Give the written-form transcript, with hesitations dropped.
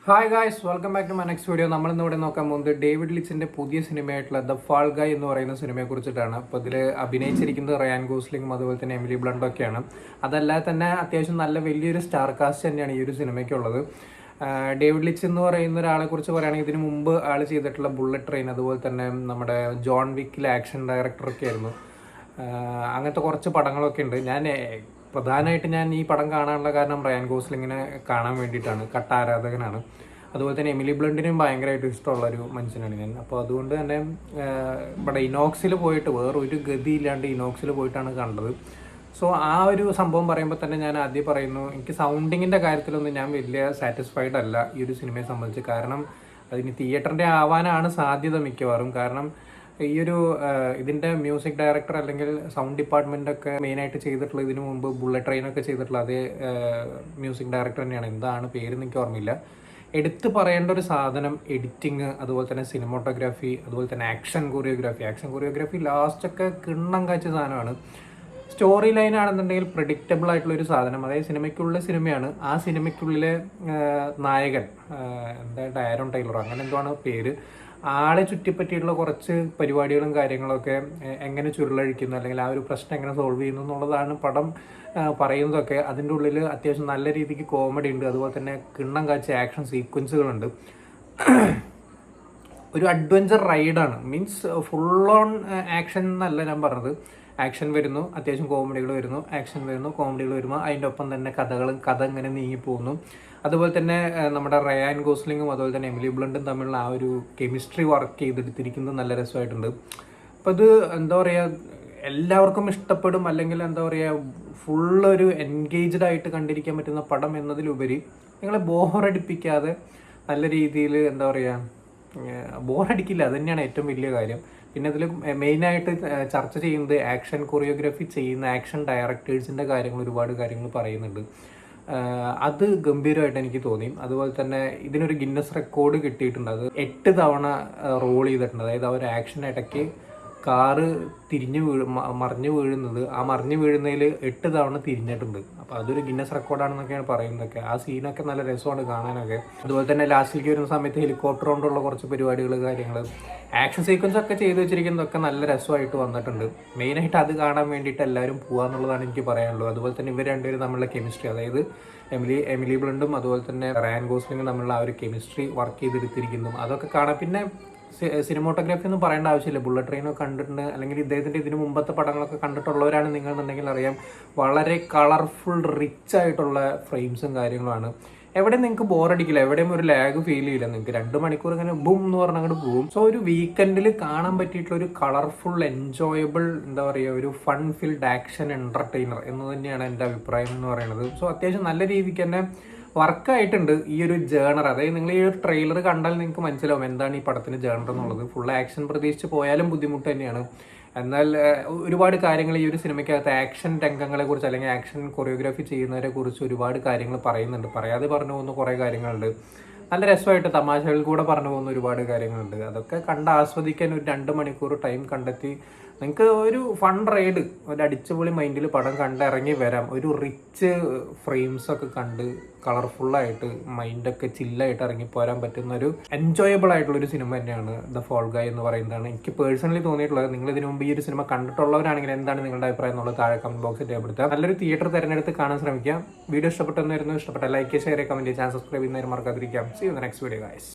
Hi guys, welcome back to my next video. നമ്മളിന്നിവിടെ നോക്കാൻ പോകുന്നത് ഡേവിഡ് ലിച്ചിന്റെ പുതിയ സിനിമയായിട്ടുള്ള ദ ഫാൾ ഗായ് എന്ന് പറയുന്ന സിനിമയെ കുറിച്ചിട്ടാണ്. അപ്പോൾ ഇതിൽ അഭിനയിച്ചിരിക്കുന്നത് റയാൻ ഗോസ്ലിംഗും അതുപോലെ തന്നെ എമിലി ബ്ലണ്ടും ഒക്കെയാണ്. അതല്ലാതെ തന്നെ അത്യാവശ്യം നല്ല വലിയൊരു സ്റ്റാർ കാസ്റ്റ് തന്നെയാണ് ഈ ഒരു സിനിമയ്ക്കുള്ളത്. ഡേവിഡ് ലിച്ച് എന്ന് പറയുന്ന ഒരാളെ കുറിച്ച് പറയുകയാണെങ്കിൽ ഇതിനു മുമ്പ് ആൾ ചെയ്തിട്ടുള്ള ബുള്ളറ്റ് ട്രെയിൻ, അതുപോലെ തന്നെ നമ്മുടെ ജോൺ വിക്കിലെ ആക്ഷൻ ഡയറക്ടറൊക്കെ ആയിരുന്നു. അങ്ങനത്തെ കുറച്ച് പടങ്ങളൊക്കെ ഉണ്ട്. പ്രധാനമായിട്ട് ഞാൻ ഈ പടം കാണാനുള്ള കാരണം റയാൻ ഗോസ്ലിങ്ങിനെ കാണാൻ വേണ്ടിയിട്ടാണ്. കട്ട ആരാധകനാണ്. അതുപോലെ തന്നെ എമിലി ബ്ലണ്ടിനും ഭയങ്കരമായിട്ട് ഇഷ്ടമുള്ളൊരു മനുഷ്യനാണ് ഞാൻ. അപ്പോൾ അതുകൊണ്ട് തന്നെ ഇവിടെ ഇനോക്സിൽ പോയിട്ട് വേറൊരു ഗതിയില്ലാണ്ട് ഇനോക്സിൽ പോയിട്ടാണ് കണ്ടത്. സോ ആ ഒരു സംഭവം പറയുമ്പോൾ തന്നെ ഞാൻ ആദ്യം പറയുന്നു, എനിക്ക് സൗണ്ടിങ്ങിൻ്റെ കാര്യത്തിലൊന്നും ഞാൻ വലിയ സാറ്റിസ്ഫൈഡ് അല്ല ഈ ഒരു സിനിമയെ സംബന്ധിച്ച്. കാരണം അതിന് തിയേറ്ററിൻ്റെ ആവാനാണ് സാധ്യത മിക്കവാറും. കാരണം ഈ ഒരു ഇതിൻ്റെ മ്യൂസിക് ഡയറക്ടർ അല്ലെങ്കിൽ സൗണ്ട് ഡിപ്പാർട്ട്മെൻറ്റൊക്കെ മെയിനായിട്ട് ചെയ്തിട്ടുള്ള, ഇതിനു മുമ്പ് ബുള്ളറ്റ് ട്രെയിനൊക്കെ ചെയ്തിട്ടുള്ള അതേ മ്യൂസിക് ഡയറക്ടർ തന്നെയാണ്. എന്താണ് പേര് എനിക്ക് ഓർമ്മയില്ല. എടുത്തു പറയേണ്ട ഒരു സാധനം എഡിറ്റിങ്, അതുപോലെ തന്നെ സിനിമോട്ടോഗ്രാഫി, അതുപോലെ തന്നെ ആക്ഷൻ കൊറിയോഗ്രാഫി ലാസ്റ്റൊക്കെ കിണ്ണം കാഴ്ച സാധനമാണ്. സ്റ്റോറി ലൈൻ ആണെന്നുണ്ടെങ്കിൽ പ്രെഡിക്റ്റബിൾ ആയിട്ടുള്ള ഒരു സാധനം. അതായത് സിനിമയ്ക്കുള്ള സിനിമയാണ്. ആ സിനിമയ്ക്കുള്ളിലെ നായകൻ ആരോൺ ടൈലർ അങ്ങനെ എന്താണ് പേര്, ആളെ ചുറ്റിപ്പറ്റിയിട്ടുള്ള കുറച്ച് പരിപാടികളും കാര്യങ്ങളൊക്കെ എങ്ങനെ ചുരുളഴിക്കുന്നു, അല്ലെങ്കിൽ ആ ഒരു പ്രശ്നം എങ്ങനെ സോൾവ് ചെയ്യുന്നു എന്നുള്ളതാണ് പടം പറയുന്നതൊക്കെ. അതിൻ്റെ ഉള്ളിൽ അത്യാവശ്യം നല്ല രീതിക്ക് കോമഡി ഉണ്ട്. അതുപോലെ തന്നെ കിണ്ണം കാഴ്ച ആക്ഷൻ സീക്വൻസുകളുണ്ട്. ഒരു അഡ്വഞ്ചർ റൈഡാണ്. മീൻസ് ഫുൾ ഓൺ ആക്ഷൻ എന്നല്ല ഞാൻ പറഞ്ഞത്. ആക്ഷൻ വരുന്നു, അത്യാവശ്യം കോമഡികൾ വരുന്നു, ആക്ഷൻ വരുന്നു, കോമഡികൾ വരുന്നു. അതിൻ്റെ ഒപ്പം തന്നെ കഥ ഇങ്ങനെ നീങ്ങിപ്പോകുന്നു. അതുപോലെ തന്നെ നമ്മുടെ റയാൻ ഗോസ്ലിങ്ങും അതുപോലെ തന്നെ എമിലി ബ്ലണ്ടും തമ്മിലുള്ള ആ ഒരു കെമിസ്ട്രി വർക്ക് ചെയ്തെടുത്തിരിക്കുന്നത് നല്ല രസമായിട്ടുണ്ട്. അപ്പോൾ ഇത് എന്താ പറയുക, എല്ലാവർക്കും ഇഷ്ടപ്പെടും, അല്ലെങ്കിൽ എന്താ പറയുക, ഫുള്ളൊരു എൻഗേജ്ഡ് ആയിട്ട് കണ്ടിരിക്കാൻ പറ്റുന്ന പടം എന്നതിലുപരി നിങ്ങളെ ബോറടിപ്പിക്കാതെ നല്ല രീതിയിൽ എന്താ പറയുക, ബോറടിക്കില്ല. അത് തന്നെയാണ് ഏറ്റവും വലിയ കാര്യം. പിന്നെ ഇതിൽ മെയിനായിട്ട് ചർച്ച ചെയ്യുന്നത് ആക്ഷൻ കൊറിയോഗ്രാഫി ചെയ്യുന്ന ആക്ഷൻ ഡയറക്ടേഴ്സിൻ്റെ ഒരുപാട് കാര്യങ്ങൾ പറയുന്നുണ്ട്. അത് ഗംഭീരമായിട്ട് എനിക്ക് തോന്നി. അതുപോലെ തന്നെ ഇതിനൊരു ഗിന്നസ് റെക്കോർഡ് കിട്ടിയിട്ടുണ്ട്. അത് 8 തവണ റോൾ ചെയ്തിട്ടുണ്ട്. അതായത് അവർ ആക്ഷൻ ഇടയ്ക്ക് കാറ് മറിഞ്ഞു വീഴുന്നത്, ആ മറിഞ്ഞു വീഴുന്നതിൽ 8 തവണ തിരിഞ്ഞിട്ടുണ്ട്. അപ്പോൾ അതൊരു ഗിന്നസ് റെക്കോർഡാണെന്നൊക്കെയാണ് പറയുന്നതൊക്കെ. ആ സീനൊക്കെ നല്ല രസമാണ് കാണാനൊക്കെ. അതുപോലെ തന്നെ ലാസ്റ്റിലേക്ക് വരുന്ന സമയത്ത് ഹെലികോപ്റ്റർ കൊണ്ടുള്ള കുറച്ച് പരിപാടികൾ, കാര്യങ്ങൾ, ആക്ഷൻ സീക്വൻസ് ഒക്കെ ചെയ്തു വെച്ചിരിക്കുന്നതൊക്കെ നല്ല രസമായിട്ട് വന്നിട്ടുണ്ട്. മെയിനായിട്ട് അത് കാണാൻ വേണ്ടിയിട്ട് എല്ലാവരും പോകാന്നുള്ളതാണ് എനിക്ക് പറയാനുള്ളത്. അതുപോലെ തന്നെ ഇവർ രണ്ടുപേരും തമ്മിലുള്ള കെമിസ്ട്രി, അതായത് എമിലി ബ്ലണ്ടും അതുപോലെ തന്നെ റയാൻ ഗോസ്ലിംഗും തമ്മിലുള്ള ആ ഒരു കെമിസ്ട്രി വർക്ക് ചെയ്തെടുത്തിരിക്കുന്നു. അതൊക്കെ കാണാം. പിന്നെ സിനിമോട്ടോഗ്രാഫി ഒന്നും പറയേണ്ട ആവശ്യമില്ല. ബുള്ളറ്റ് ട്രെയിനൊക്കെ കണ്ടിട്ടുണ്ട്, അല്ലെങ്കിൽ ഇദ്ദേഹത്തിൻ്റെ ഇതിന് മുമ്പത്തെ പടങ്ങളൊക്കെ കണ്ടിട്ടുള്ളവരാണ് നിങ്ങളെന്നുണ്ടെങ്കിൽ അറിയാം. വളരെ കളർഫുൾ റിച്ച് ആയിട്ടുള്ള ഫ്രെയിംസും കാര്യങ്ങളുമാണ്. എവിടെയും നിങ്ങൾക്ക് ബോറടിക്കില്ല, എവിടെയും ഒരു ലാഗ് ഫീൽ ചെയ്യില്ല. നിങ്ങൾക്ക് 2 മണിക്കൂർ ഇങ്ങനെ ബൂം എന്ന് പറഞ്ഞാൽ അങ്ങോട്ട് പോകും. സോ ഒരു വീക്കെൻഡിൽ കാണാൻ പറ്റിയിട്ടുള്ള ഒരു കളർഫുൾ എൻജോയബിൾ, എന്താ പറയുക, ഒരു ഫൺ ഫിൽഡ് ആക്ഷൻ എൻ്റർടൈനർ എന്ന് തന്നെയാണ് എൻ്റെ അഭിപ്രായം എന്ന് പറയുന്നത്. സോ അത്യാവശ്യം നല്ല രീതിക്ക് തന്നെ വർക്കായിട്ടുണ്ട് ഈ ഒരു ജേണർ. അതായത് നിങ്ങൾ ഈ ഒരു ട്രെയിലർ കണ്ടാൽ നിങ്ങൾക്ക് മനസ്സിലാവും എന്താണ് ഈ പടത്തിന് ജേണർ എന്നുള്ളത്. ഫുൾ ആക്ഷൻ പ്രതീക്ഷിച്ച് പോയാലും ബുദ്ധിമുട്ട് തന്നെയാണ്. എന്നാൽ ഒരുപാട് കാര്യങ്ങൾ ഈ ഒരു സിനിമയ്ക്കകത്ത് ആക്ഷൻ രംഗങ്ങളെ കുറിച്ച് അല്ലെങ്കിൽ ആക്ഷൻ കൊറിയോഗ്രാഫി ചെയ്യുന്നവരെ കുറിച്ച് ഒരുപാട് കാര്യങ്ങൾ പറയുന്നുണ്ട്. പറയാതെ പറഞ്ഞു പോകുന്ന കുറേ കാര്യങ്ങളുണ്ട്. നല്ല രസമായിട്ട് തമാശകളിൽ കൂടെ പറഞ്ഞു പോകുന്ന ഒരുപാട് കാര്യങ്ങളുണ്ട്. അതൊക്കെ കണ്ട് ആസ്വദിക്കാൻ ഒരു 2 മണിക്കൂർ ടൈം കണ്ടെത്തി നിങ്ങൾക്ക് ഒരു ഫൺ റൈഡ്, ഒരു അടിച്ചുപൊളി മൈൻഡിൽ പടം കണ്ടിറങ്ങി വരാം. ഒരു റിച്ച് ഫ്രെയിംസൊക്കെ കണ്ട് കളർഫുള്ളായിട്ട് മൈൻഡൊക്കെ ചില്ലായിട്ട് ഇറങ്ങി പോരാൻ പറ്റുന്ന ഒരു എൻജോയബിൾ ആയിട്ടുള്ളൊരു സിനിമ തന്നെയാണ് ദ ഫാൾ ഗായ് എന്ന് പറയുന്നതാണ് എനിക്ക് പേഴ്സണലി തോന്നിയിട്ടുള്ളത്. നിങ്ങൾ ഇതിനു മുമ്പ് ഈ ഒരു സിനിമ കണ്ടിട്ടുള്ളവരാണെങ്കിൽ എന്താണ് നിങ്ങളുടെ അഭിപ്രായം എന്നുള്ളത് താഴെ കമന്റ് ബോക്സിൽ രേഖപ്പെടുത്തുക. നല്ലൊരു തിയേറ്റർ തിരഞ്ഞെടുത്ത് കാണാൻ ശ്രമിക്കാം. വീഡിയോ ഇഷ്ടപ്പെട്ട like, share, comment, channel subscribe ചെയ്യുന്നവരും മറക്കാതിരിക്കാം. See you in the next video, guys.